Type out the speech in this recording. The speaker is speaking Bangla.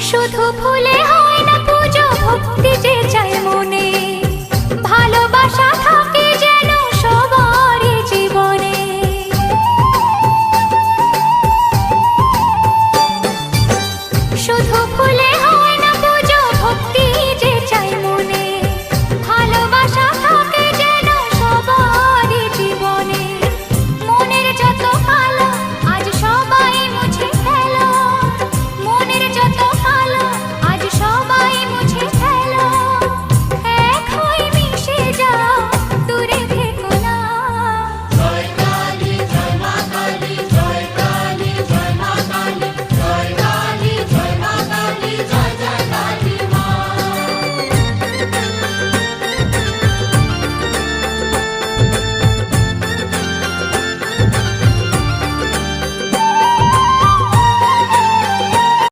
শুধু ফুলে হয় না পুজো, ভক্তি যে চায় মনে, ভালোবাসা থাকে যেন সবারই জীবনে। শুধু ফুলে